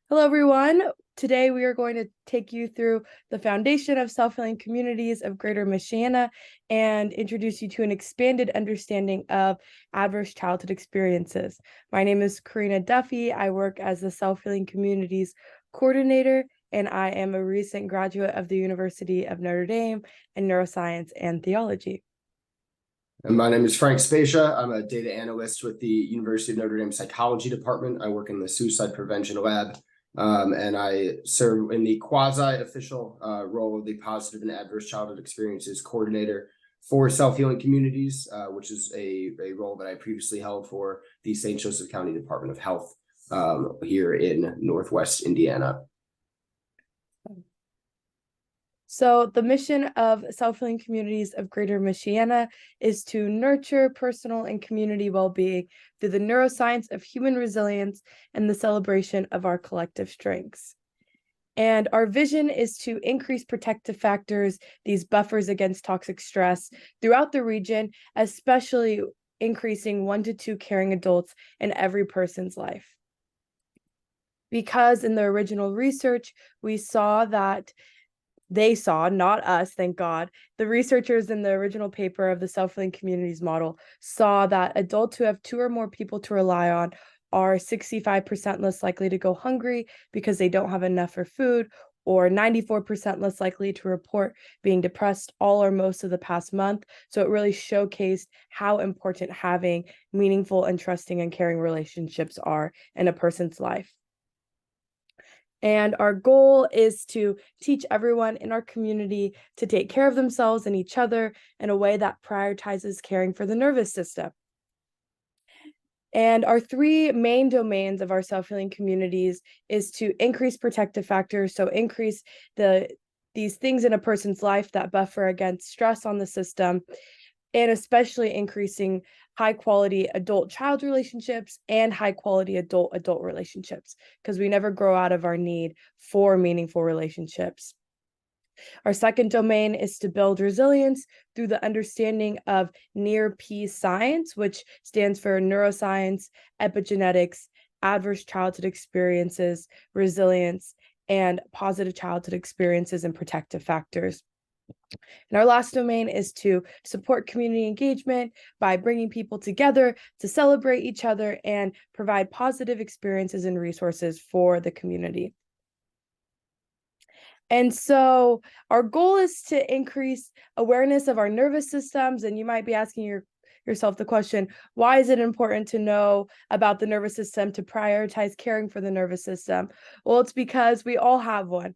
Hello, everyone. Today, we are going to take you through the foundation of self-healing communities of Greater Michiana and introduce you to an expanded understanding of adverse childhood experiences. My name is Karina Duffy. I work as the Self-Healing Communities Coordinator, and I am a recent graduate of the University of Notre Dame in neuroscience and theology. And my name is Spesia. I'm a data analyst with the University of Notre Dame Psychology Department. I work in the suicide prevention lab, and I serve in the quasi-official role of the Positive and Adverse Childhood Experiences Coordinator for Self-Healing Communities, which is a role that I previously held for the St. Joseph County Department of Health here in Northwest Indiana. So the mission of Self-Healing Communities of Greater Michiana is to nurture personal and community well-being through the neuroscience of human resilience and the celebration of our collective strengths. And our vision is to increase protective factors, these buffers against toxic stress throughout the region, especially increasing 1 to 2 caring adults in every person's life. Because in the original research, we saw that they saw, not us, thank God. The researchers in the original paper of the self-healing communities model saw that adults who have 2 or more people to rely on are 65% less likely to go hungry because they don't have enough for food, or 94% less likely to report being depressed all or most of the past month. So it really showcased how important having meaningful and trusting and caring relationships are in a person's life. And our goal is to teach everyone in our community to take care of themselves and each other in a way that prioritizes caring for the nervous system. And our 3 main domains of our self-healing communities is to increase protective factors, so increase these things in a person's life that buffer against stress on the system, and especially increasing high-quality adult-child relationships and high-quality adult-adult relationships, because we never grow out of our need for meaningful relationships. Our second domain is to build resilience through the understanding of near-peace science, which stands for neuroscience, epigenetics, adverse childhood experiences, resilience, and positive childhood experiences and protective factors. And our last domain is to support community engagement by bringing people together to celebrate each other and provide positive experiences and resources for the community. And so our goal is to increase awareness of our nervous systems. And you might be asking yourself the question, why is it important to know about the nervous system, to prioritize caring for the nervous system? Well, it's because we all have one.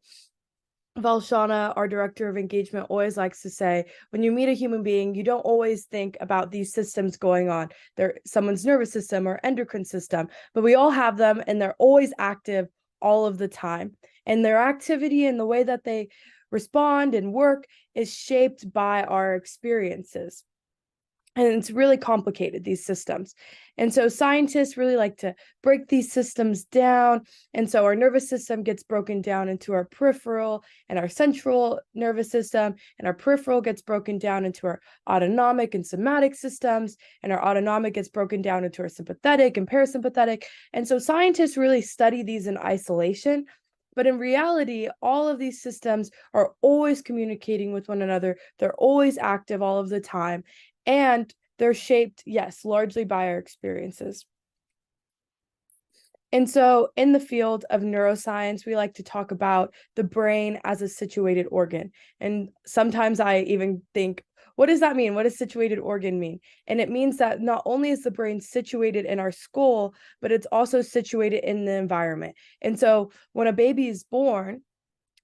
Valshana, our director of engagement, always likes to say, when you meet a human being, you don't always think about these systems going on. They're someone's nervous system or endocrine system, but we all have them and they're always active all of the time. And their activity and the way that they respond and work is shaped by our experiences. And it's really complicated, these systems. And so scientists really like to break these systems down. And so our nervous system gets broken down into our peripheral and our central nervous system. And our peripheral gets broken down into our autonomic and somatic systems. And our autonomic gets broken down into our sympathetic and parasympathetic. And so scientists really study these in isolation. But in reality, all of these systems are always communicating with one another. They're always active all of the time. And they're shaped, yes, largely by our experiences. And so in the field of neuroscience, we like to talk about the brain as a situated organ. And sometimes I even think, what does that mean? What does situated organ mean? And it means that not only is the brain situated in our skull, but it's also situated in the environment. And so when a baby is born,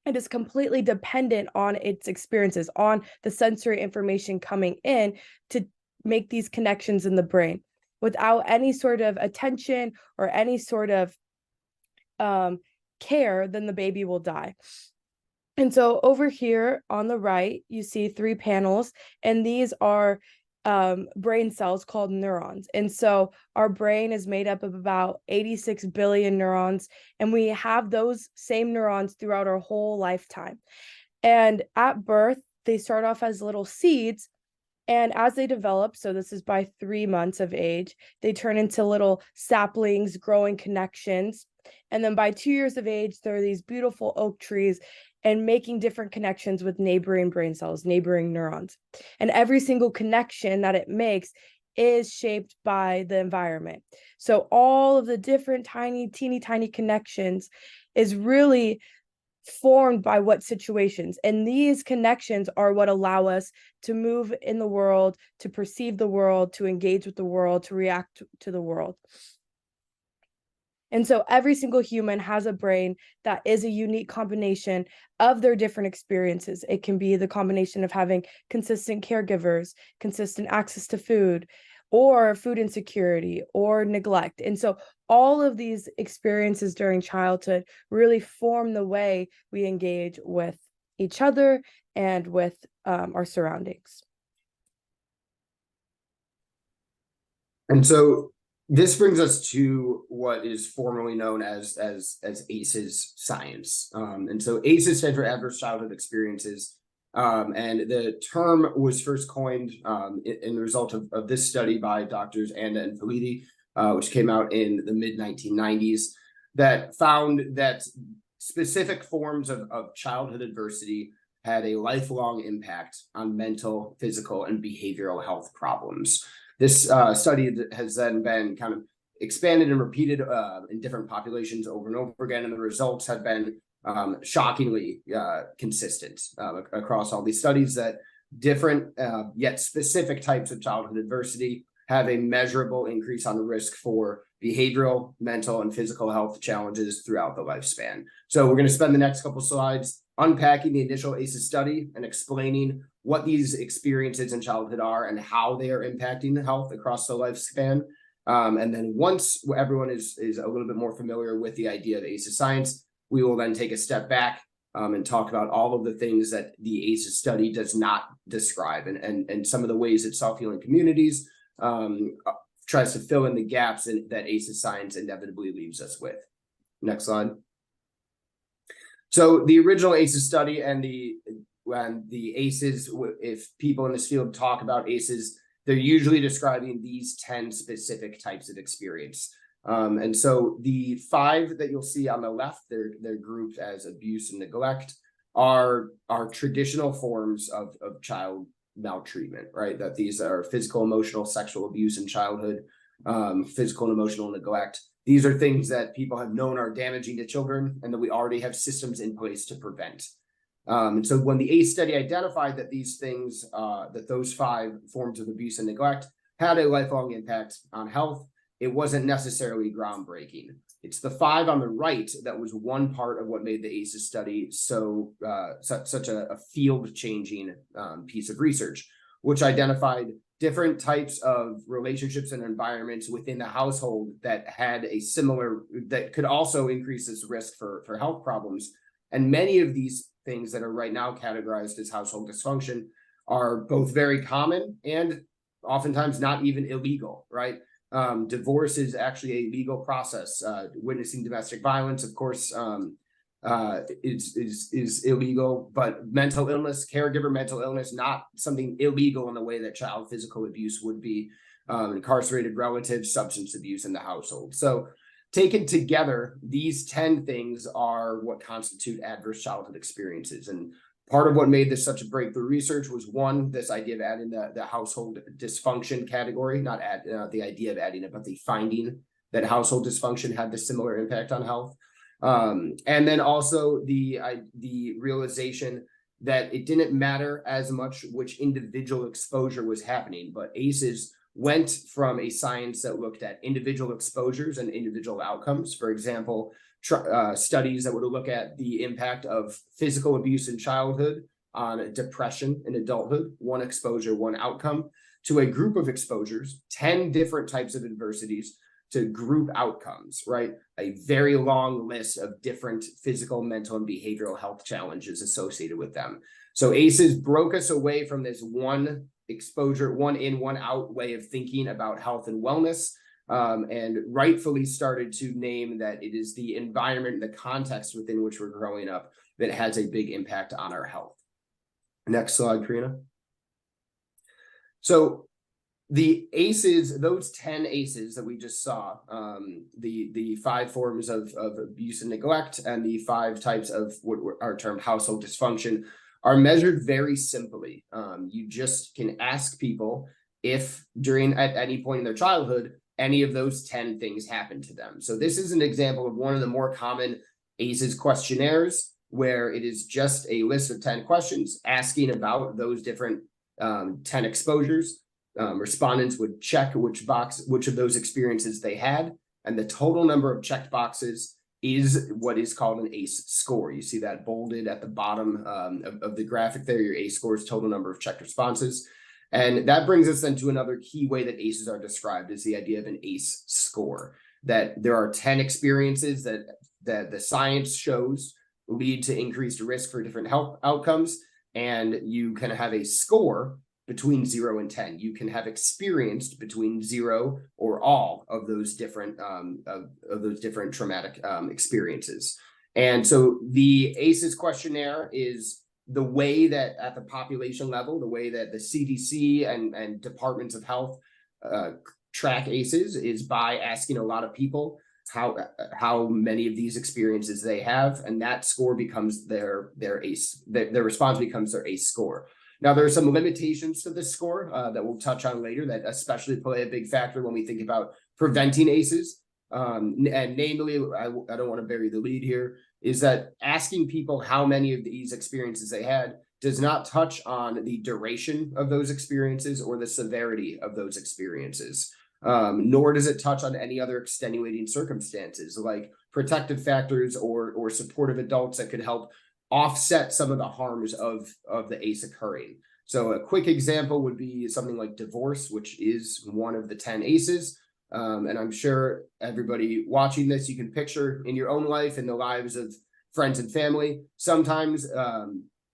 it is completely dependent on its experiences, on the sensory information coming in to make these connections in the brain. Without any sort of attention or any sort of care, then the baby will die. And so over here on the right, you see 3 panels, and these are brain cells called neurons. And so our brain is made up of about 86 billion neurons, and we have those same neurons throughout our whole lifetime. And at birth, they start off as little seeds, and as they develop, so this is by 3 months of age, they turn into little saplings, growing connections. And then by 2 years of age, there are these beautiful oak trees and making different connections with neighboring brain cells, neighboring neurons. And every single connection that it makes is shaped by the environment. So all of the different teeny tiny connections is really formed by what situations. And these connections are what allow us to move in the world, to perceive the world, to engage with the world, to react to the world. And so every single human has a brain that is a unique combination of their different experiences. It can be the combination of having consistent caregivers, consistent access to food, or food insecurity, or neglect. And so all of these experiences during childhood really form the way we engage with each other and with our surroundings. And so this brings us to what is formerly known as ACEs science. And so ACEs stands for Adverse Childhood Experiences. And the term was first coined in the result of this study by doctors Anda and Filidi, which came out in the mid-1990s, that found that specific forms of childhood adversity had a lifelong impact on mental, physical, and behavioral health problems. This study has then been kind of expanded and repeated in different populations over and over again, and the results have been shockingly consistent across all these studies, that different yet specific types of childhood adversity have a measurable increase on the risk for behavioral, mental, and physical health challenges throughout the lifespan. So we're going to spend the next couple slides unpacking the initial ACEs study and explaining what these experiences in childhood are and how they are impacting health across the lifespan. And then once everyone is a little bit more familiar with the idea of ACEs science, we will then take a step back and talk about all of the things that the ACEs study does not describe, and some of the ways that self-healing communities tries to fill in the gaps that ACEs science inevitably leaves us with. Next slide. So the original ACEs study and the ACEs, if people in this field talk about ACEs, they're usually describing these 10 specific types of experience. And so the 5 that you'll see on the left, they're grouped as abuse and neglect, are traditional forms of child maltreatment, right? That these are physical, emotional, sexual abuse in childhood, physical and emotional neglect. These are things that people have known are damaging to children and that we already have systems in place to prevent. And so when the ACE study identified that these things, that those 5 forms of abuse and neglect had a lifelong impact on health, it wasn't necessarily groundbreaking. It's the 5 on the right that was one part of what made the ACEs study such a field-changing piece of research, which identified different types of relationships and environments within the household that had that could also increase this risk for health problems. And many of these things that are right now categorized as household dysfunction are both very common and oftentimes not even illegal, right? Divorce is actually a legal process. Witnessing domestic violence, of course, is illegal, but mental illness, caregiver mental illness, not something illegal in the way that child physical abuse would be. Incarcerated relatives, substance abuse in the household. So taken together, these 10 things are what constitute adverse childhood experiences. And part of what made this such a breakthrough research was, one, this idea of adding the household dysfunction category, not the idea of adding it, but the finding that household dysfunction had this similar impact on health. And then also the realization that it didn't matter as much which individual exposure was happening, but ACEs went from a science that looked at individual exposures and individual outcomes. For example, studies that would look at the impact of physical abuse in childhood on depression in adulthood, one exposure, one outcome, to a group of exposures, 10 different types of adversities, to group outcomes, right? A very long list of different physical, mental, and behavioral health challenges associated with them. So ACEs broke us away from this one exposure, one in, one out way of thinking about health and wellness, and rightfully started to name that it is the environment, the context within which we're growing up that has a big impact on our health. Next slide, Karina. So The ACEs, those 10 ACEs that we just saw, the 5 forms of abuse and neglect and the 5 types of what are termed household dysfunction, are measured very simply. You just can ask people if at any point in their childhood, any of those 10 things happened to them. So this is an example of one of the more common ACEs questionnaires, where it is just a list of 10 questions asking about those different 10 exposures. Respondents would check which of those experiences they had, and the total number of checked boxes is what is called an ACE score. You see that bolded at the bottom of the graphic there. Your ACE score is total number of checked responses. And that brings us then to another key way that ACEs are described, is the idea of an ACE score, that there are 10 experiences that the science shows lead to increased risk for different health outcomes, and you can have a score between 0 and 10. You can have experienced between 0 or all of those different traumatic experiences. And so the ACEs questionnaire is the way that at the population level, the way that the CDC and departments of health track ACEs is by asking a lot of people how many of these experiences they have, and that score becomes their ACE. Their response becomes their ACE score. Now, there are some limitations to this score that we'll touch on later that especially play a big factor when we think about preventing ACEs. And namely, I don't want to bury the lead here, is that asking people how many of these experiences they had does not touch on the duration of those experiences or the severity of those experiences. Nor does it touch on any other extenuating circumstances like protective factors or supportive adults that could help offset some of the harms of the ACE occurring. So a quick example would be something like divorce, which is one of the 10 ACEs. And I'm sure everybody watching this, you can picture in your own life, in the lives of friends and family, sometimes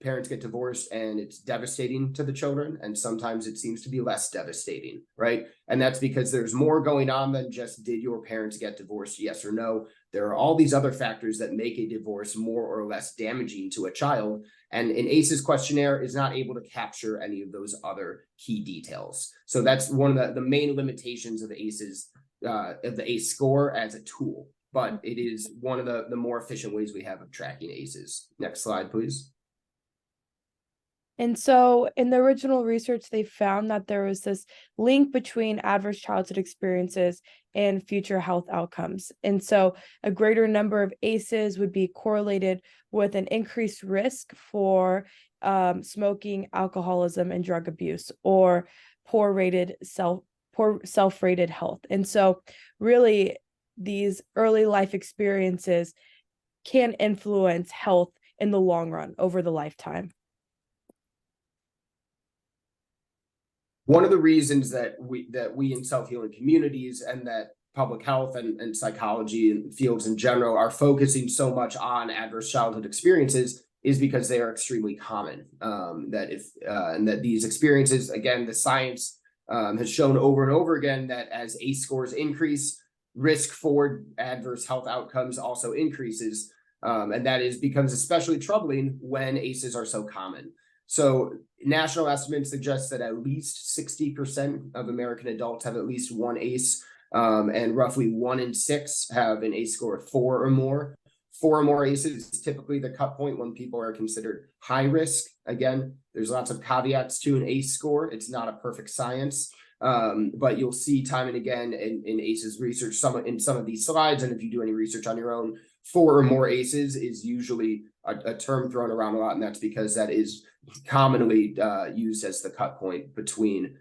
parents get divorced and it's devastating to the children, and sometimes it seems to be less devastating, right? And that's because there's more going on than just, did your parents get divorced, yes or no? There are all these other factors that make a divorce more or less damaging to a child, and an ACEs questionnaire is not able to capture any of those other key details. So that's one of the main limitations of the ACEs, of the ACE score as a tool, but it is one of the more efficient ways we have of tracking ACEs. Next slide, please. And so in the original research, they found that there was this link between adverse childhood experiences and future health outcomes. And so a greater number of ACEs would be correlated with an increased risk for smoking, alcoholism, and drug abuse, or poor self-rated health. And so really, these early life experiences can influence health in the long run over the lifetime. One of the reasons that we in self-healing communities and that public health and psychology and fields in general are focusing so much on adverse childhood experiences is because they are extremely common. And that these experiences, again, the science has shown over and over again that as ACE scores increase, risk for adverse health outcomes also increases. And that becomes especially troubling when ACEs are so common. So national estimates suggest that at least 60% of American adults have at least one ACE, and roughly 1 in 6 have an ACE score of 4 or more. 4 or more ACEs is typically the cut point when people are considered high risk. Again, there's lots of caveats to an ACE score. It's not a perfect science, but you'll see time and again in ACEs research, in some of these slides, and if you do any research on your own, 4 or more ACEs is usually a term thrown around a lot, and that's because that is commonly used as the cut point between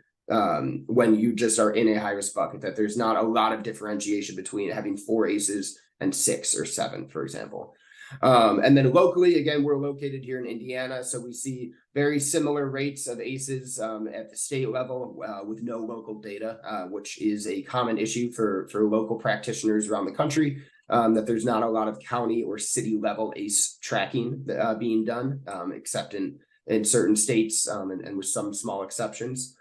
when you just are in a high risk bucket, that there's not a lot of differentiation between having 4 ACEs and 6 or 7, for example. And then locally, again, we're located here in Indiana, so we see very similar rates of ACEs at the state level with no local data, which is a common issue for local practitioners around the country, that there's not a lot of county or city level ACE tracking being done, except in certain states and with some small exceptions.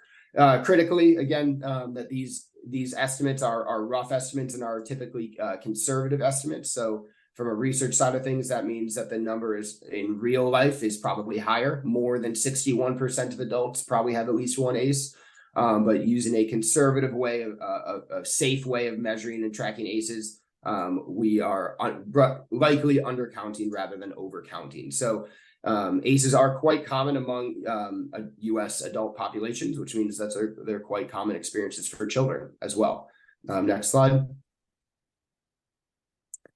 Critically, again, that these estimates are rough estimates and are typically conservative estimates. So from a research side of things, that means that the number is in real life is probably higher. More than 61% of adults probably have at least one ACE. but using a conservative way a safe way of measuring and tracking ACEs, we are likely undercounting rather than overcounting. So ACEs are quite common among U.S. adult populations, which means that they're quite common experiences for children as well. Next slide.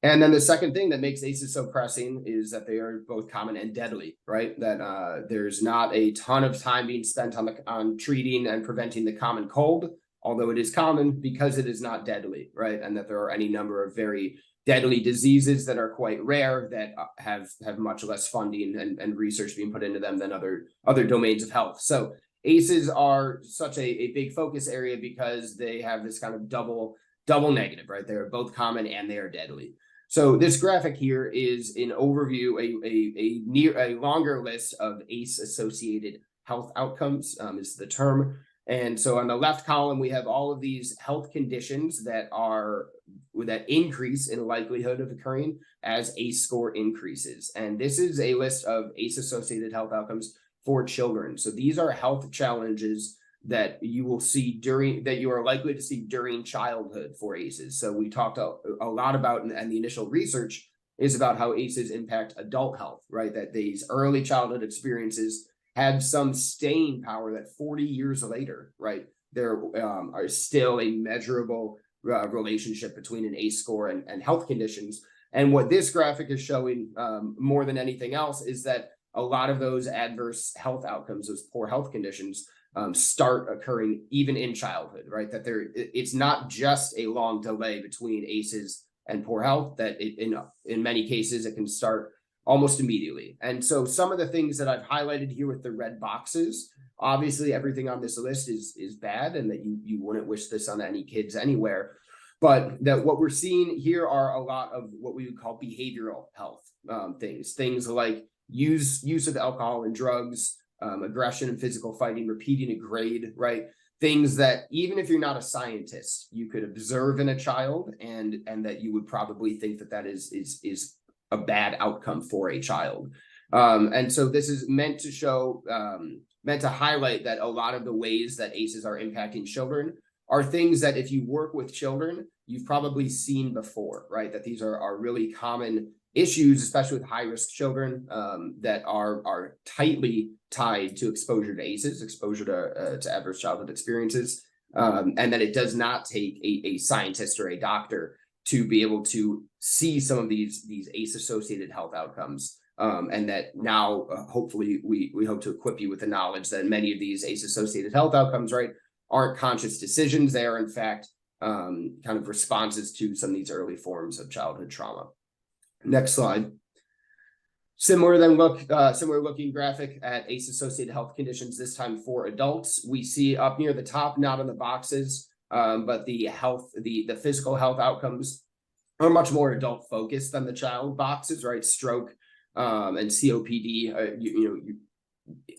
And then the second thing that makes ACEs so pressing is that they are both common and deadly, right? That there's not a ton of time being spent on treating and preventing the common cold, although it is common, because it is not deadly, right? And that there are any number of very deadly diseases that are quite rare that have much less funding and research being put into them than other domains of health. So ACEs are such a big focus area because they have this kind of double negative, right? They're both common and they are deadly. So this graphic here is an overview, a longer list of ACE-associated health outcomes is the term. And so on the left column, we have all of these health conditions that increase in likelihood of occurring as ACE score increases. And this is a list of ACE-associated health outcomes for children. So these are health challenges that you will see that you are likely to see during childhood for ACEs. So we talked a lot about, and the initial research is about how ACEs impact adult health, right? That these early childhood experiences have some staying power that 40 years later, right, there are still a measurable relationship between an ACE score and health conditions. And what this graphic is showing more than anything else is that a lot of those adverse health outcomes, those poor health conditions, start occurring even in childhood, right? That it's not just a long delay between ACEs and poor health, that in many cases it can start almost immediately. And so some of the things that I've highlighted here with the red boxes, obviously everything on this list is bad and that you wouldn't wish this on any kids anywhere. But that what we're seeing here are a lot of what we would call behavioral health things like use of alcohol and drugs, aggression and physical fighting, repeating a grade, right? Things that even if you're not a scientist, you could observe in a child and that you would probably think that is a bad outcome for a child. And so this is meant to highlight that a lot of the ways that ACEs are impacting children are things that if you work with children, you've probably seen before, right? That these are really common issues, especially with high-risk children that are tightly tied to exposure to ACEs, exposure to adverse childhood experiences, and that it does not take a scientist or a doctor to be able to see some of these ACE-associated health outcomes. And that now, hopefully, we hope to equip you with the knowledge that many of these ACE-associated health outcomes, right, aren't conscious decisions. They are, in fact, kind of responses to some of these early forms of childhood trauma. Next slide. Similar looking graphic at ACE-associated health conditions, this time for adults. We see up near the top, not in the boxes, but the physical health outcomes are much more adult focused than the child boxes, right? Stroke and COPD,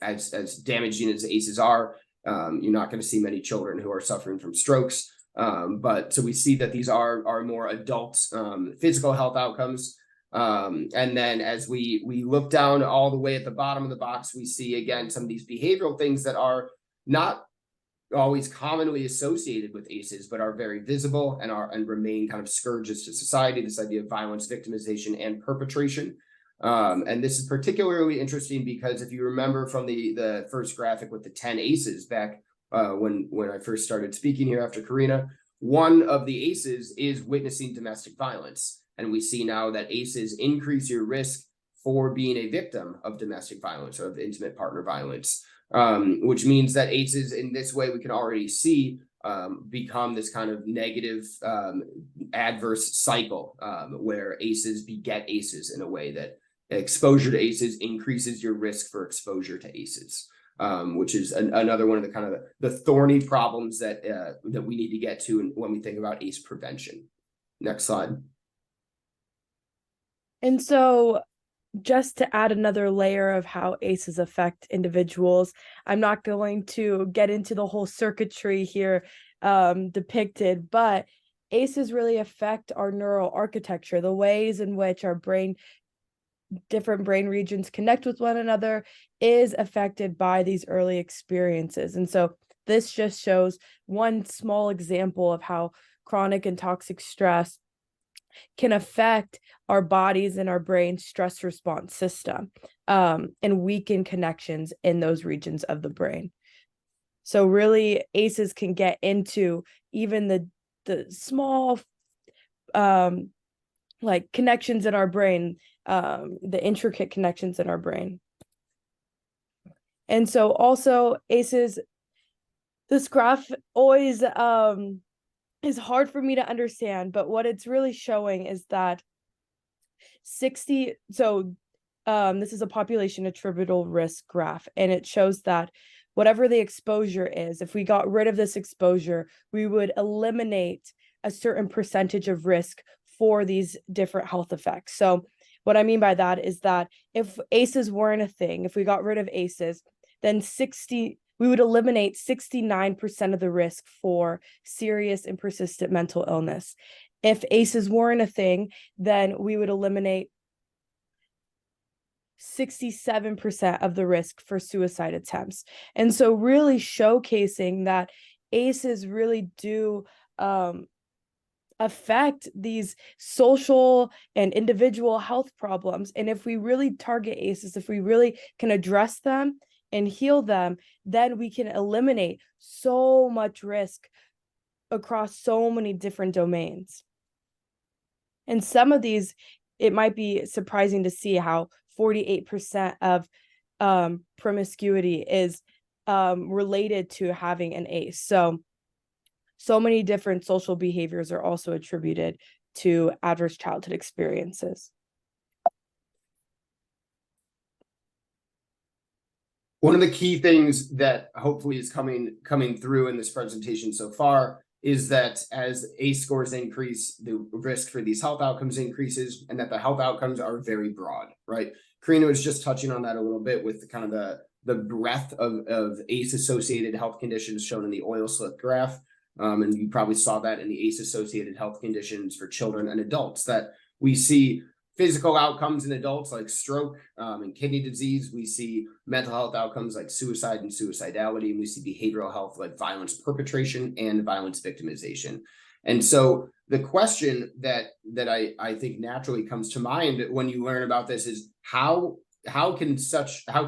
as damaging as ACEs are, you're not going to see many children who are suffering from strokes. But so we see that these are more adult physical health outcomes. And then as we look down all the way at the bottom of the box, we see again some of these behavioral things that are not always commonly associated with ACEs, but are very visible and remain kind of scourges to society. This idea of violence, victimization, and perpetration. And this is particularly interesting because if you remember from the first graphic with the 10 ACEs back when I first started speaking here after Karina, one of the ACEs is witnessing domestic violence. And we see now that ACEs increase your risk for being a victim of domestic violence or of intimate partner violence, which means that ACEs in this way we can already see become this kind of negative adverse cycle where ACEs beget ACEs in a way that exposure to ACEs increases your risk for exposure to ACEs, which is another one of the kind of the thorny problems that we need to get to when we think about ACE prevention. Next slide. And so just to add another layer of how ACEs affect individuals, I'm not going to get into the whole circuitry here depicted, but ACEs really affect our neural architecture, the ways in which our different brain regions connect with one another is affected by these early experiences. And so this just shows one small example of how chronic and toxic stress can affect our bodies and our brain stress response system, and weaken connections in those regions of the brain. So really, ACEs can get into even the small like connections in our brain, the intricate connections in our brain. And so also ACEs, this graph always is hard for me to understand, but what it's really showing is that this is a population attributable risk graph, and it shows that whatever the exposure is, if we got rid of this exposure, we would eliminate a certain percentage of risk for these different health effects. So what I mean by that is that if ACEs weren't a thing, if we got rid of ACEs, then we would eliminate 69% of the risk for serious and persistent mental illness. If ACEs weren't a thing, then we would eliminate 67% of the risk for suicide attempts. And so really showcasing that ACEs really do affect these social and individual health problems. And if we really target ACEs, if we really can address them and heal them, then we can eliminate so much risk across so many different domains. And some of these, it might be surprising to see how 48% of promiscuity is related to having an ACE. So many different social behaviors are also attributed to adverse childhood experiences. One of the key things that hopefully is coming through in this presentation so far is that as ACE scores increase, the risk for these health outcomes increases, and that the health outcomes are very broad, right? Karina was just touching on that a little bit with kind of the breadth of ACE-associated health conditions shown in the oil slick graph. And you probably saw that in the ACE-associated health conditions for children and adults, that we see physical outcomes in adults like stroke and kidney disease. We see mental health outcomes like suicide and suicidality, and we see behavioral health like violence perpetration and violence victimization. And so the question that I think naturally comes to mind when you learn about this is how can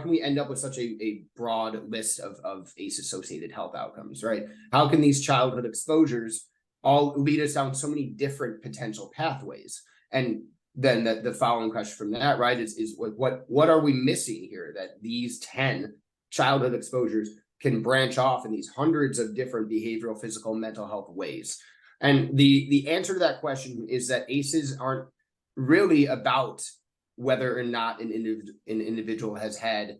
we end up with such a broad list of ACE-associated health outcomes, right? How can these childhood exposures all lead us down so many different potential pathways? And then the following question from that, right, is what are we missing here that these 10 childhood exposures can branch off in these hundreds of different behavioral, physical, mental health ways? And the answer to that question is that ACEs aren't really about whether or not an individual has had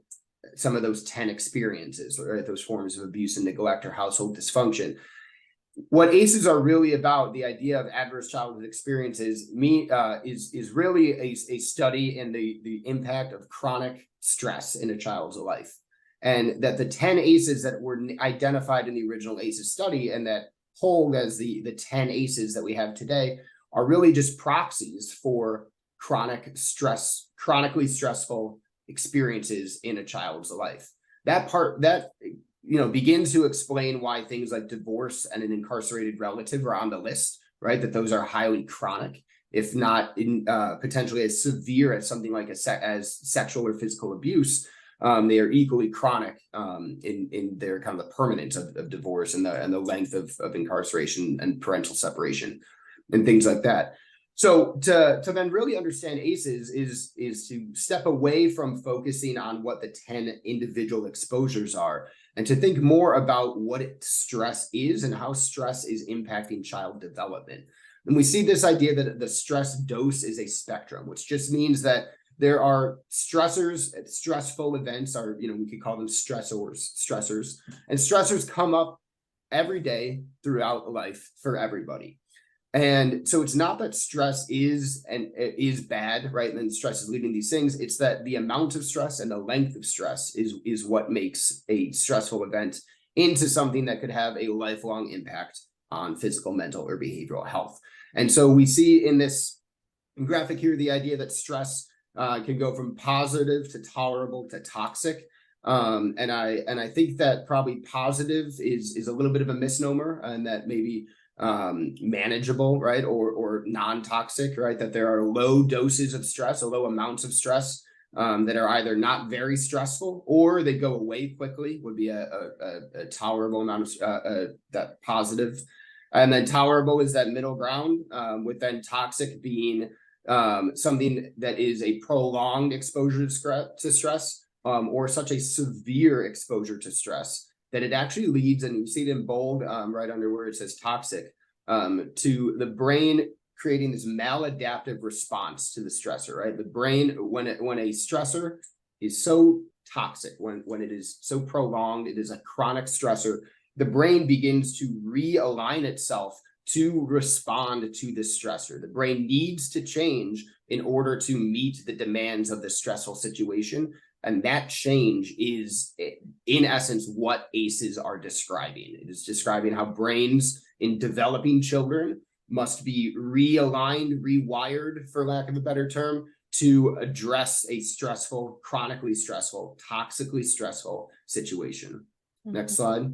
some of those 10 experiences, or those forms of abuse and neglect or household dysfunction. What ACEs are really about, the idea of adverse childhood experiences, is really a study in the impact of chronic stress in a child's life. And that the 10 ACEs that were identified in the original ACEs study and that hold as the 10 ACEs that we have today are really just proxies for chronically stressful experiences in a child's life. That begins to explain why things like divorce and an incarcerated relative are on the list, right? That those are highly chronic, if not potentially as severe as something like as sexual or physical abuse. They are equally chronic in their kind of the permanence of divorce and the length of incarceration and parental separation and things like that. So to then really understand ACEs is to step away from focusing on what the 10 individual exposures are and to think more about what stress is and how stress is impacting child development. And we see this idea that the stress dose is a spectrum, which just means that there are stressors, stressful events are, we could call them stressors, and stressors come up every day throughout life for everybody. And so it's not that stress is bad, right? And then stress is leading these things. It's that the amount of stress and the length of stress is what makes a stressful event into something that could have a lifelong impact on physical, mental, or behavioral health. And so we see in this graphic here the idea that stress can go from positive to tolerable to toxic. And I think that probably positive is a little bit of a misnomer, and that maybe manageable, right, or non-toxic, right, that there are low doses of stress or low amounts of stress that are either not very stressful or they go away quickly, would be a tolerable amount of that positive. And then tolerable is that middle ground, with then toxic being something that is a prolonged exposure to stress, or such a severe exposure to stress that it actually leads, and you see it in bold right under where it says toxic, to the brain creating this maladaptive response to the stressor, right? The brain, when a stressor is so toxic, when it is so prolonged, it is a chronic stressor, the brain begins to realign itself to respond to the stressor. The brain needs to change in order to meet the demands of the stressful situation. And that change is, in essence, what ACEs are describing. It is describing how brains in developing children must be realigned, rewired, for lack of a better term, to address a stressful, chronically stressful, toxically stressful situation. Next slide.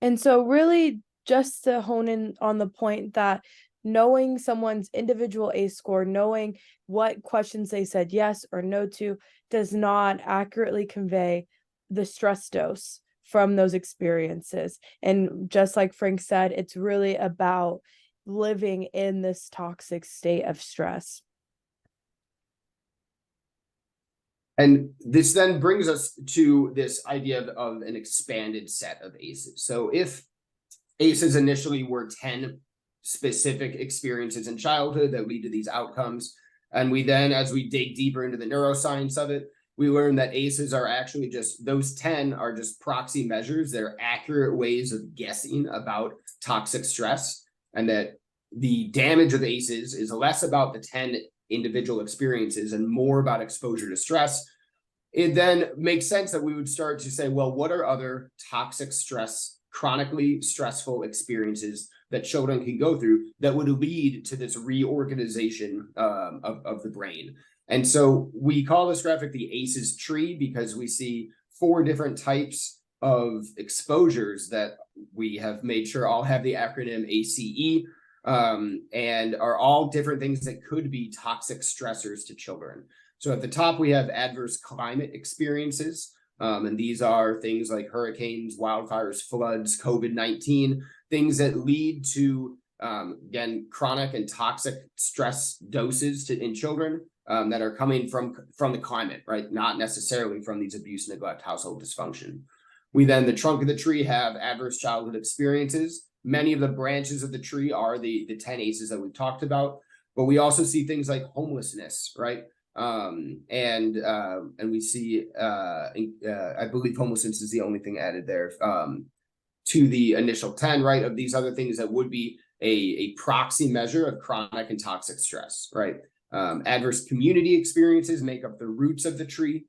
And so really just to hone in on the point that knowing someone's individual ACE score, knowing what questions they said yes or no to, does not accurately convey the stress dose from those experiences. And just like Frank said, it's really about living in this toxic state of stress. And this then brings us to this idea of an expanded set of ACEs. So if ACEs initially were 10 specific experiences in childhood that lead to these outcomes, and we then, as we dig deeper into the neuroscience of it, we learn that ACEs are actually just, those 10 are just proxy measures. They're accurate ways of guessing about toxic stress, and that the damage of ACEs is less about the 10 individual experiences and more about exposure to stress. It then makes sense that we would start to say, well, what are other toxic stress, chronically stressful experiences that children can go through that would lead to this reorganization of the brain? And so we call this graphic the ACEs tree, because we see 4 different types of exposures that we have made sure all have the acronym ACE, and are all different things that could be toxic stressors to children. So at the top, we have adverse climate experiences. And these are things like hurricanes, wildfires, floods, COVID-19, things that lead to, again, chronic and toxic stress doses in children that are coming from the climate, right? Not necessarily from these abuse, neglect, household dysfunction. We then, the trunk of the tree, have adverse childhood experiences. Many of the branches of the tree are the 10 ACEs that we've talked about, but we also see things like homelessness, right? And we see, I believe homelessness is the only thing added there to the initial 10, right, of these other things that would be a proxy measure of chronic and toxic stress, right? Adverse community experiences make up the roots of the tree.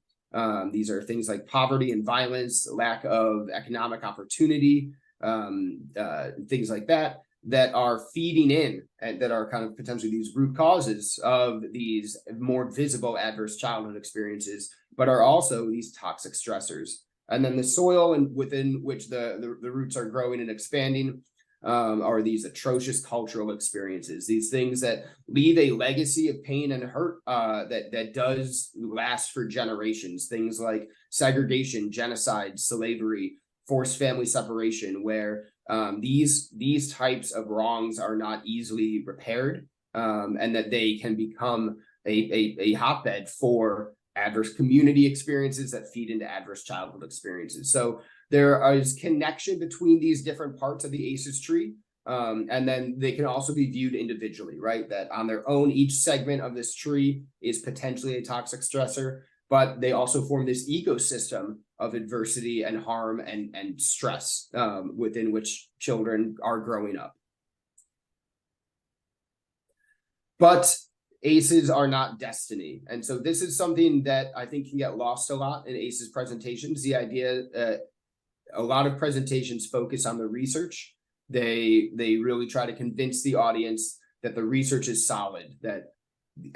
These are things like poverty and violence, lack of economic opportunity, things like that, that are feeding in and that are kind of potentially these root causes of these more visible adverse childhood experiences, but are also these toxic stressors. And then the soil and within which the roots are growing and expanding are these atrocious cultural experiences, these things that leave a legacy of pain and hurt that does last for generations, things like segregation, genocide, slavery, forced family separation, where these types of wrongs are not easily repaired, and that they can become a hotbed for adverse community experiences that feed into adverse childhood experiences. So there is connection between these different parts of the ACEs tree, and then they can also be viewed individually, right? That on their own, each segment of this tree is potentially a toxic stressor, but they also form this ecosystem of adversity and harm and stress within which children are growing up. But ACEs are not destiny. And so this is something that I think can get lost a lot in ACEs presentations. The idea, a lot of presentations focus on the research. They really try to convince the audience that the research is solid, that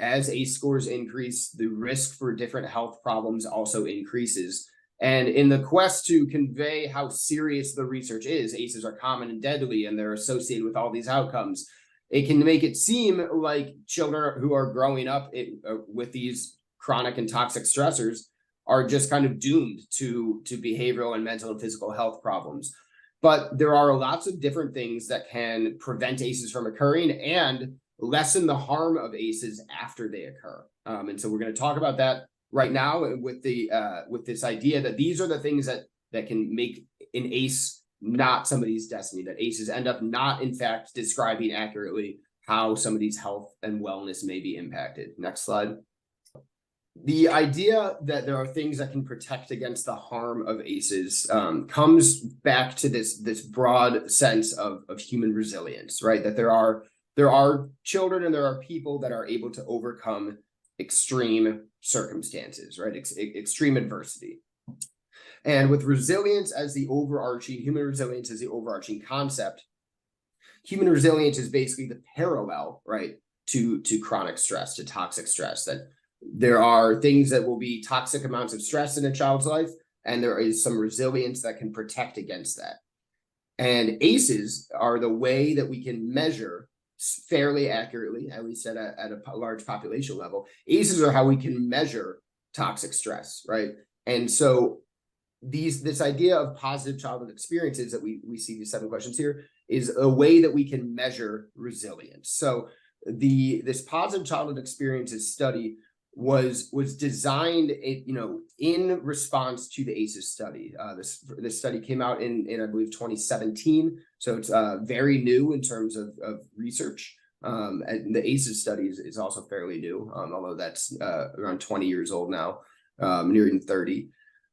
as ACE scores increase, the risk for different health problems also increases. And in the quest to convey how serious the research is, ACEs are common and deadly, and they're associated with all these outcomes. It can make it seem like children who are growing up with these chronic and toxic stressors are just kind of doomed to behavioral and mental and physical health problems. But there are lots of different things that can prevent ACEs from occurring and lessen the harm of ACEs after they occur. And so we're going to talk about that right now with this idea that these are the things that can make an ACE not somebody's destiny, that ACEs end up not in fact describing accurately how somebody's health and wellness may be impacted. Next slide. The idea that there are things that can protect against the harm of ACEs comes back to this broad sense of human resilience, right? That there are children and there are people that are able to overcome extreme circumstances, right? Extreme adversity. And with resilience as the overarching, human resilience as the overarching concept, human resilience is basically the parallel, right, to chronic stress, to toxic stress, that there are things that will be toxic amounts of stress in a child's life, and there is some resilience that can protect against that. And ACEs are the way that we can measure fairly accurately, at least at a large population level. ACEs are how we can measure toxic stress, right? And so this idea of positive childhood experiences that we see these 7 questions here is a way that we can measure resilience. So this positive childhood experiences study was designed, in response to the ACEs study. This study came out in I believe 2017, so it's very new in terms of research. And the ACEs study is also fairly new, although that's around 20 years old now, nearing 30.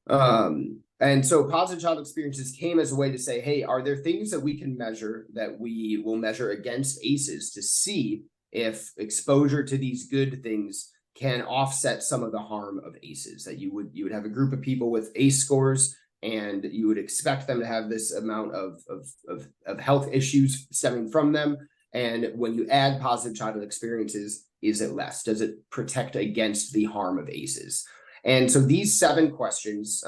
And so positive child experiences came as a way to say, hey, are there things that we can measure that we will measure against ACEs to see if exposure to these good things can offset some of the harm of ACEs? That you would have a group of people with ACE scores, and you would expect them to have this amount of health issues stemming from them. And when you add positive childhood experiences, is it less? Does it protect against the harm of ACEs? And so these 7 questions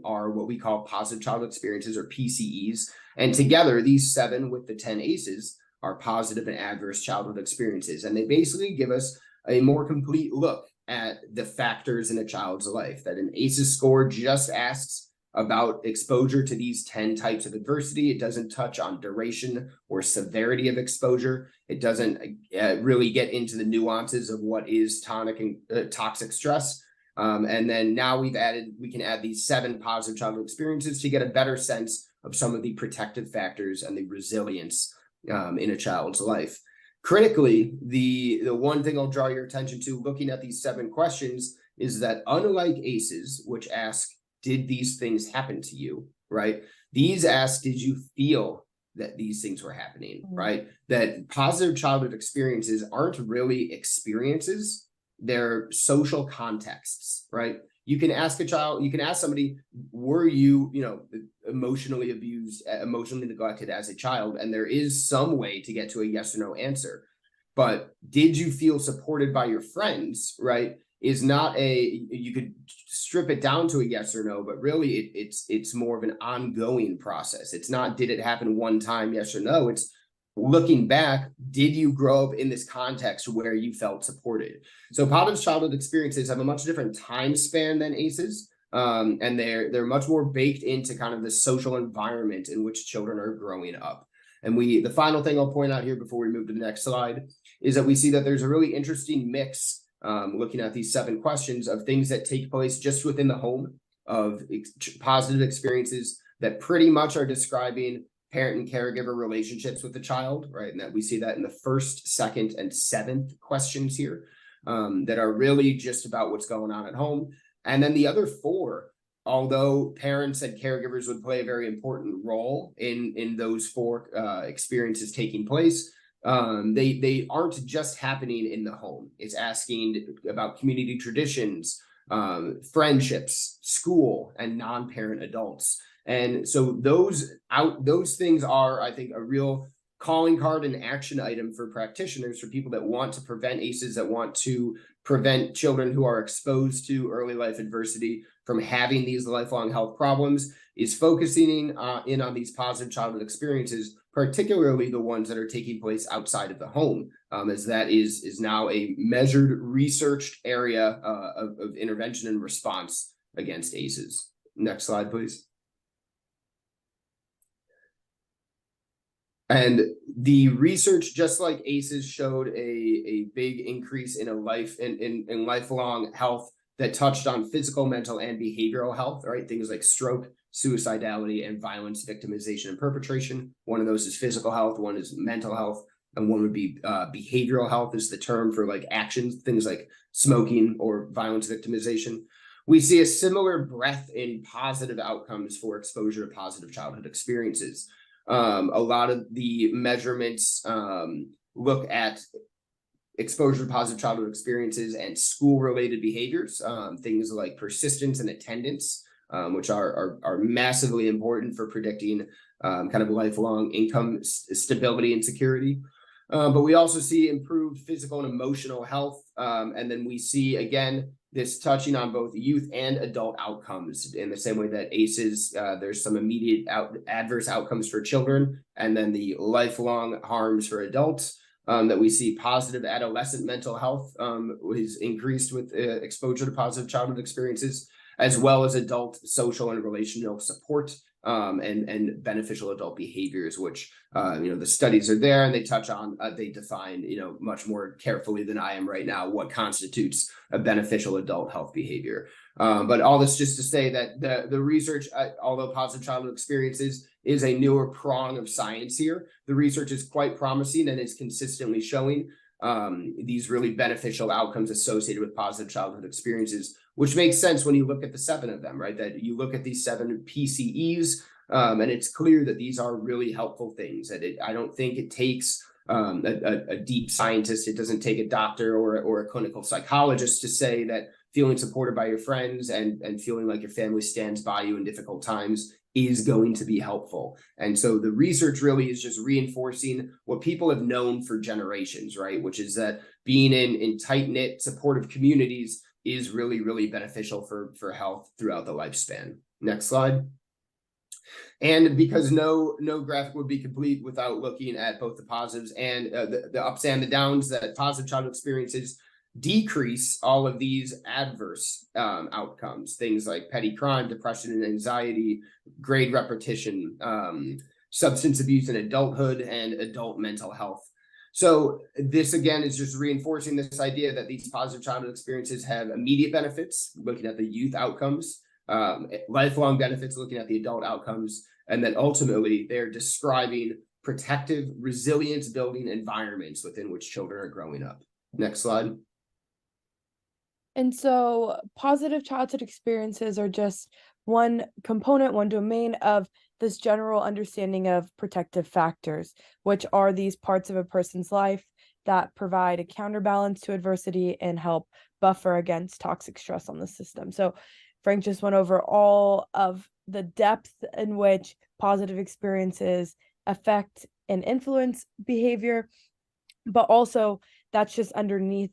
are what we call positive childhood experiences, or PCEs. And together, these 7 with the 10 ACEs are positive and adverse childhood experiences. And they basically give us a more complete look at the factors in a child's life. That an ACEs score just asks about exposure to these 10 types of adversity. It doesn't touch on duration or severity of exposure. It doesn't really get into the nuances of what is tonic and toxic stress. And then now we can add these 7 positive childhood experiences to get a better sense of some of the protective factors and the resilience in a child's life. Critically, the one thing I'll draw your attention to looking at these 7 questions is that unlike ACEs, which ask, did these things happen to you, right? These ask, did you feel that these things were happening, right? That positive childhood experiences aren't really experiences. They're social contexts, right? You can ask a child, you can ask somebody, were you, emotionally abused, emotionally neglected as a child? And there is some way to get to a yes or no answer. But did you feel supported by your friends, right? Is not you could strip it down to a yes or no, but really it's more of an ongoing process. It's not, did it happen one time, yes or no? It's looking back, did you grow up in this context where you felt supported? So positive childhood experiences have a much different time span than ACEs. And they're much more baked into kind of the social environment in which children are growing up. And the final thing I'll point out here before we move to the next slide is that we see that there's a really interesting mix, looking at these 7 questions, of things that take place just within the home, of positive experiences that pretty much are describing parent and caregiver relationships with the child, right? And that we see that in the 1st, 2nd, and 7th questions here, that are really just about what's going on at home. And then the other 4, although parents and caregivers would play a very important role in those 4 experiences taking place, they aren't just happening in the home. It's asking about community traditions, friendships, school, and non-parent adults. And so those things are, I think, a real calling card and action item for practitioners, for people that want to prevent ACEs, that want to prevent children who are exposed to early life adversity from having these lifelong health problems, is focusing in on these positive childhood experiences, particularly the ones that are taking place outside of the home, as that is now a measured, researched area of intervention and response against ACEs. Next slide, please. And the research, just like ACEs, showed a big increase in in lifelong health that touched on physical, mental, and behavioral health, right? Things like stroke, suicidality, and violence victimization and perpetration. One of those is physical health, one is mental health, and one would be behavioral health is the term for like actions, things like smoking or violence victimization. We see a similar breadth in positive outcomes for exposure to positive childhood experiences. A lot of the measurements look at exposure to positive childhood experiences and school-related behaviors, things like persistence and attendance, which are massively important for predicting kind of lifelong income stability and security. But we also see improved physical and emotional health. And then we see, again, this touching on both youth and adult outcomes in the same way that ACEs, there's some immediate adverse outcomes for children, and then the lifelong harms for adults. That we see positive adolescent mental health is increased with exposure to positive childhood experiences, as well as adult social and relational support and beneficial adult behaviors, which the studies are there and they touch on, they define much more carefully than I am right now what constitutes a beneficial adult health behavior. But all this just to say that the research, although positive childhood experiences is a newer prong of science here, the research is quite promising and is consistently showing these really beneficial outcomes associated with positive childhood experiences, which makes sense when you look at the 7 of them, right? That you look at these 7 PCEs, and it's clear that these are really helpful things. That I don't think it takes a deep scientist, it doesn't take a doctor or a clinical psychologist to say that feeling supported by your friends and feeling like your family stands by you in difficult times is going to be helpful. And so the research really is just reinforcing what people have known for generations, right? Which is that being in tight-knit, supportive communities is really, really beneficial for health throughout the lifespan. Next slide. And because no graphic would be complete without looking at both the positives and the ups and the downs, that positive childhood experiences decrease all of these adverse outcomes, things like petty crime, depression and anxiety, grade repetition, substance abuse in adulthood, and adult mental health. So this, again, is just reinforcing this idea that these positive childhood experiences have immediate benefits, looking at the youth outcomes, lifelong benefits, looking at the adult outcomes, and that ultimately they're describing protective, resilience-building environments within which children are growing up. Next slide. And so positive childhood experiences are just one component, one domain of this general understanding of protective factors, which are these parts of a person's life that provide a counterbalance to adversity and help buffer against toxic stress on the system. So Frank just went over all of the depth in which positive experiences affect and influence behavior, but also that's just underneath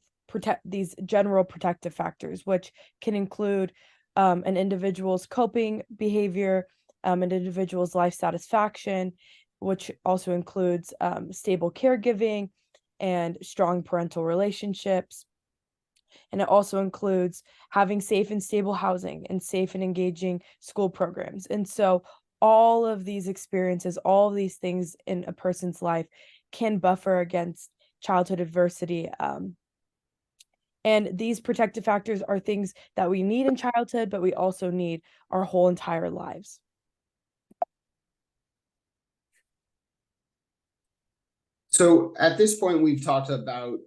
these general protective factors, which can include an individual's coping behavior, an individual's life satisfaction, which also includes stable caregiving and strong parental relationships. And it also includes having safe and stable housing and safe and engaging school programs. And so all of these experiences, all of these things in a person's life can buffer against childhood adversity. And these protective factors are things that we need in childhood, but we also need our whole entire lives. So at this point, we've talked about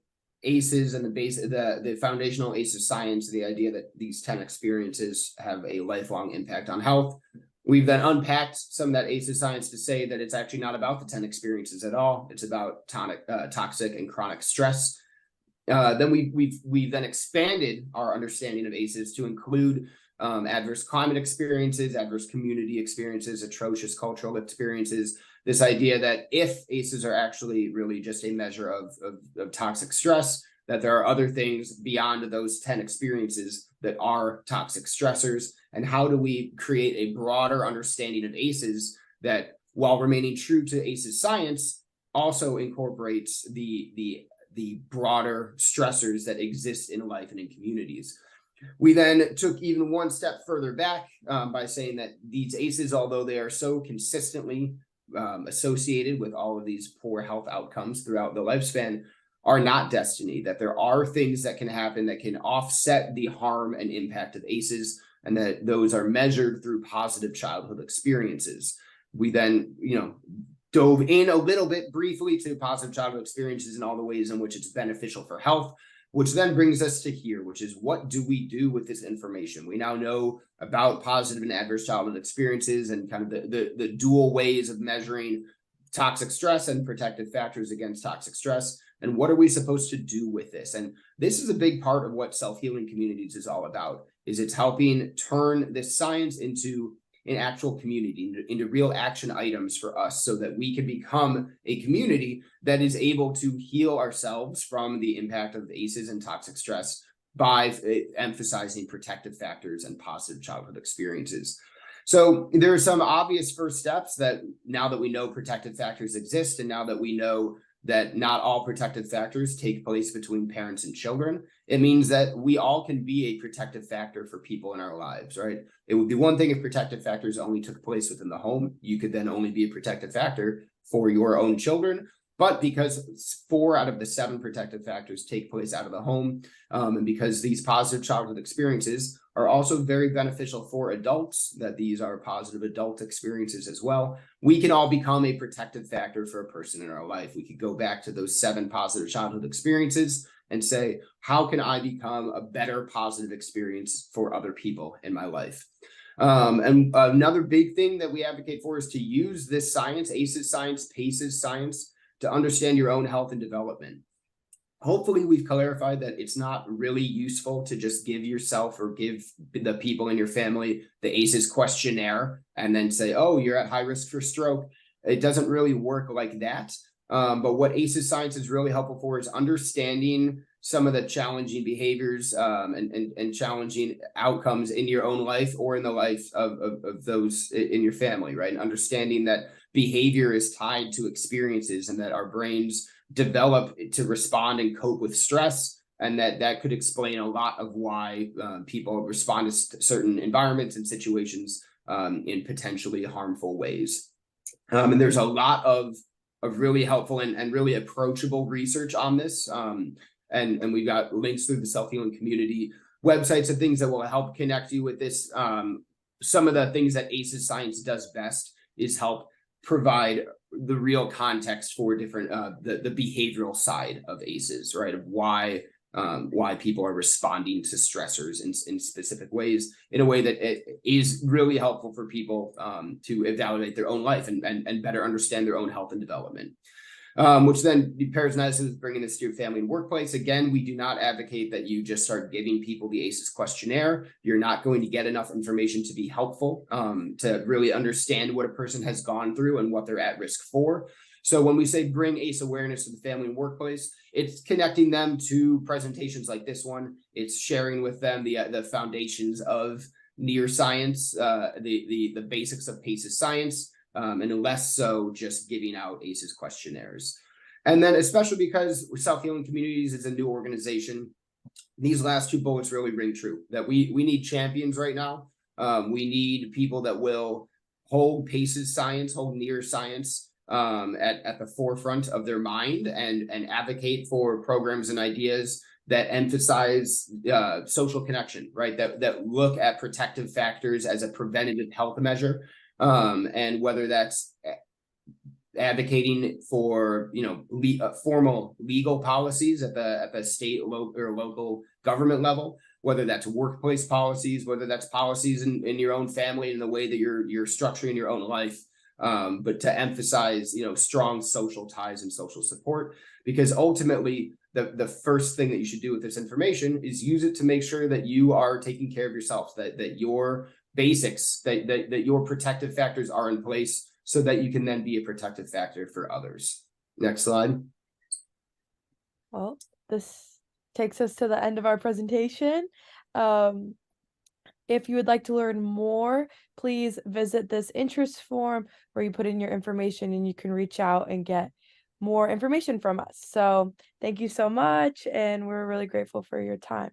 ACEs and the foundational ACEs science, the idea that these 10 experiences have a lifelong impact on health. We've then unpacked some of that ACEs science to say that it's actually not about the 10 experiences at all. It's about toxic and chronic stress. Then we've then expanded our understanding of ACEs to include adverse climate experiences, adverse community experiences, atrocious cultural experiences, this idea that if ACEs are actually really just a measure of toxic stress, that there are other things beyond those 10 experiences that are toxic stressors, and how do we create a broader understanding of ACEs that, while remaining true to ACEs science, also incorporates the broader stressors that exist in life and in communities. We then took even one step further back by saying that these ACEs, although they are so consistently associated with all of these poor health outcomes throughout the lifespan, are not destiny, that there are things that can happen that can offset the harm and impact of ACEs, and that those are measured through positive childhood experiences. We then, dove in a little bit briefly to positive childhood experiences and all the ways in which it's beneficial for health, which then brings us to here, which is, what do we do with this information? We now know about positive and adverse childhood experiences and kind of the dual ways of measuring toxic stress and protective factors against toxic stress. And what are we supposed to do with this? And this is a big part of what self-healing communities is all about, is it's helping turn this science into an actual community, into real action items for us, so that we can become a community that is able to heal ourselves from the impact of ACEs and toxic stress by emphasizing protective factors and positive childhood experiences. So there are some obvious first steps that, now that we know protective factors exist, and now that we know that not all protective factors take place between parents and children, it means that we all can be a protective factor for people in our lives, right? It would be one thing if protective factors only took place within the home. You could then only be a protective factor for your own children. But because 4 out of the 7 protective factors take place out of the home, and because these positive childhood experiences are also very beneficial for adults, that these are positive adult experiences as well, we can all become a protective factor for a person in our life. We could go back to those 7 positive childhood experiences and say, how can I become a better positive experience for other people in my life? And another big thing that we advocate for is to use this science, ACEs science, PACEs science, to understand your own health and development. Hopefully we've clarified that it's not really useful to just give yourself or give the people in your family the ACEs questionnaire and then say, oh, you're at high risk for stroke. It doesn't really work like that. But what ACEs science is really helpful for is understanding some of the challenging behaviors and challenging outcomes in your own life or in the life of those in your family, right? And understanding that behavior is tied to experiences, and that our brains develop to respond and cope with stress, and that could explain a lot of why people respond to certain environments and situations in potentially harmful ways. And there's a lot of really helpful and really approachable research on this. And we've got links through the self-healing community websites and things that will help connect you with this. Some of the things that ACEs science does best is help provide the real context for different the behavioral side of ACEs, right? Of why people are responding to stressors in specific ways, in a way that it is really helpful for people to evaluate their own life and better understand their own health and development. Which then pairs nicely with bringing this to your family and workplace. Again, we do not advocate that you just start giving people the ACEs questionnaire. You're not going to get enough information to be helpful to really understand what a person has gone through and what they're at risk for. So when we say bring ACE awareness to the family and workplace, it's connecting them to presentations like this one. It's sharing with them the foundations of neuroscience, the basics of PACEs science, and less so just giving out ACEs questionnaires. And then, especially because Self-Healing Communities is a new organization, these last 2 bullets really ring true, that we need champions right now. We need people that will hold PACEs science, hold neuroscience at the forefront of their mind, and advocate for programs and ideas that emphasize social connection, right? That look at protective factors as a preventative health measure. And whether that's advocating for formal legal policies at the state or local government level, whether that's workplace policies, whether that's policies in your own family and the way that you're structuring your own life, but to emphasize strong social ties and social support, because ultimately the first thing that you should do with this information is use it to make sure that you are taking care of yourself, that your basics, that your protective factors are in place so that you can then be a protective factor for others. Next slide. Well, this takes us to the end of our presentation. If you would like to learn more, please visit this interest form where you put in your information and you can reach out and get more information from us. So thank you so much, and we're really grateful for your time.